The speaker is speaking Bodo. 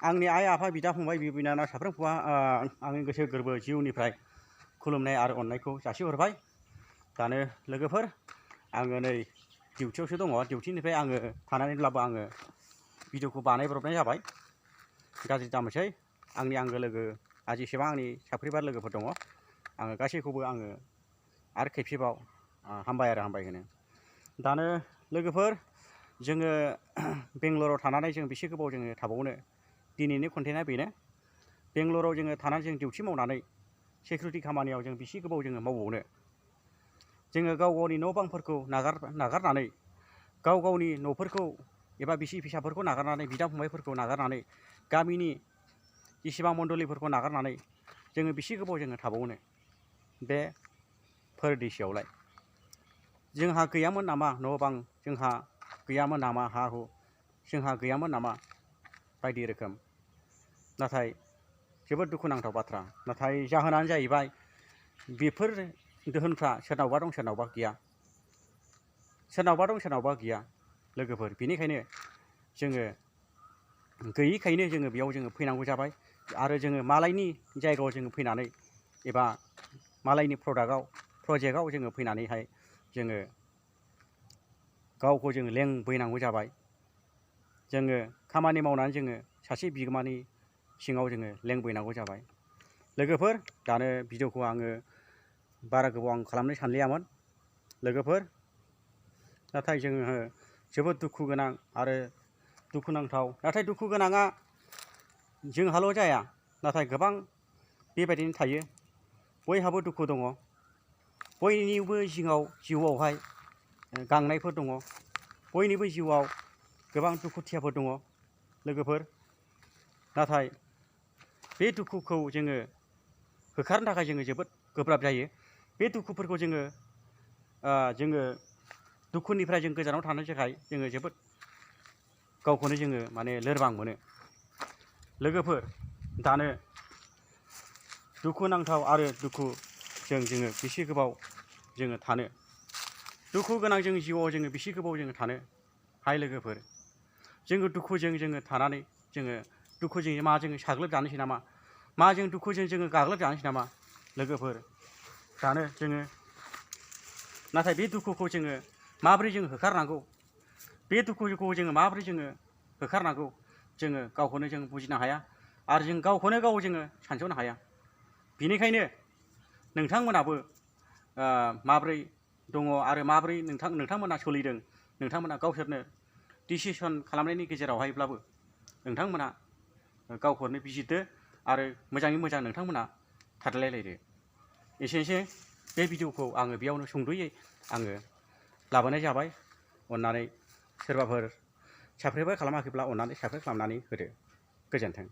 आंनि आइ आफा बिदा फंबाय बिब' बिनानाव साफ्रोमखौबो आंनि गोसो गोरबो जिउनिफ्राय खुलुमनाय आरो अननायखौ जासिहरबाय। दानो लोगोफोर आङो नै डिउटियावसो दङ। डिउटिनिफ्राय आङो थानानैब्लाबो आङो भिडिअखौ बानायब्रबनाय जाबाय। गाज्रि दामोनसै आंनि आंगो लोगो आरो जेसेबां आंनि साब्रैबार लोगोफोर दङ आङो गासैखौबो आङो आरो खेबसेबाव हामबाय आरो हामबाय होनो। दानो लोगोफोर जोङो बेंगलराव थानानै जों बेसे गोबाव जोङो थाबावनो। दिनैनि कन्टेन्टआ बेनो। बेंगलराव जोङो थानानै जों डिउटि मावनानै सिकिउरिटि खामानियाव जों बेसे गोबाव जोङो मावबावनो। जोङो गाव गावनि न' बांफोरखौ नागारनानै गाव गावनि न'फोरखौ एबा बिसि फिसाफोरखौ नागारनानै बिदा फंबायफोरखौ नागारनानै गामिनि जेसेबां मण्डलिफोरखौ नागारनानै जोङो बेसे गोबाव जोङो थाबावनो बे परदेसआवलाय। जोंहा गैयामोन नामा न' बां, जोंहा गैयामोन नामा हा हु, जोंहा गैयामोन नामा बायदि रोखोम। नाथाय जोबोद दुखुनांथाव बाथ्रा। नाथाय जाहोनानो जाहैबाय बेफोर दोहोनफ्रा सोरनावबा दं सोरनावबा गैया, सोरनावबा दं सोरनावबा गैया लोगोफोर। बेनिखायनो जोङो गैयिखायनो जोङो बेयाव जोङो फैनांगौ जाबाय। आरो जोङो मालायनि जायगायाव जोङो फैनानै एबा मालायनि प्रजेक्टआव जोङो फैनानैहाय जोङो गावखौ जोङो लेंबोनांगौ जाबाय। जोङो खामानि मावनानै जोङो सासे बिगोमानि सिङाव जोङो लेंबोनांगौ जाबाय। लोगोफोर दानो भिडिअखौ आङो बारा गोबाव आं खालामनो सानलियामोन लोगोफोर। नाथाय जोङो जोबोद दुखु गोनां आरो दुखुनांथाव। नाथाय दुखु गोनाङा जोंहाल' जाया, नाथाय गोबां बेबायदिनो थायो। बयहाबो दुखु दङ, बयनिबो जिउआवहाय गांनायफोर दङ, बयनिबो जिउआव गोबां दुखुथियाफोर दङ लोगोफोर। नाथाय बे दुखुखौ जोङो होखारनो थाखाय जोङो जोबोद गोब्राब जायो। बे दुखुफोरखौ जोङो दुखुनिफ्राय जों गोजानाव थानो थाखाय जोङो जोबोद गावखौनो जोङो माने लोरबां मोनो लोगोफोर। दानो दुखुनांथाव आरो दुखुजों जोङो बेसे गोबाव जोङो थानो, दुखु गोनां जों जिउआव जोङो बेसे गोबाव जोङो थानो हाय लोगोफोर। जोङो दुखुजों जोङो थानानै जोङो दुखुजों मा जोङो साग्लोबजानोसै नामा, मा जों दुखुजों जोङो गाग्लोबजानोसै नामा लोगोफोर। दानो जोङो नाथाय बे दुखुखौ जोङो माबोरै जोङो होखारनांगौ, बे दुखुखौ जोङो माबोरै जोङो होखारनांगौ जोङो गावखौनो जों बुजिनो हाया आरो जों गावखौनो गाव जोङो सानस'नो हाया। बेनिखायनो नोंथांमोनाबो माबोरै दङ आरो माबोरै नोंथांमोना सोलिदों, नोंथांमोना गावसोरनो डिसिसन खालामनायनि गेजेरावहायब्लाबो नोंथांमोना गावखौनो बिजिरदो आरो मोजाङै मोजां नोंथांमोना थादलायलायदो। एसेनोसै बे भिडिअखौ आङो बेयावनो सुंद'यै आङो लाबोनाय जाबाय। अननानै सोरबाफोर साबस्क्राइब खालामाखैब्ला अननानै साबस्क्राइब खालामनानै होदो। गोजोन्थों।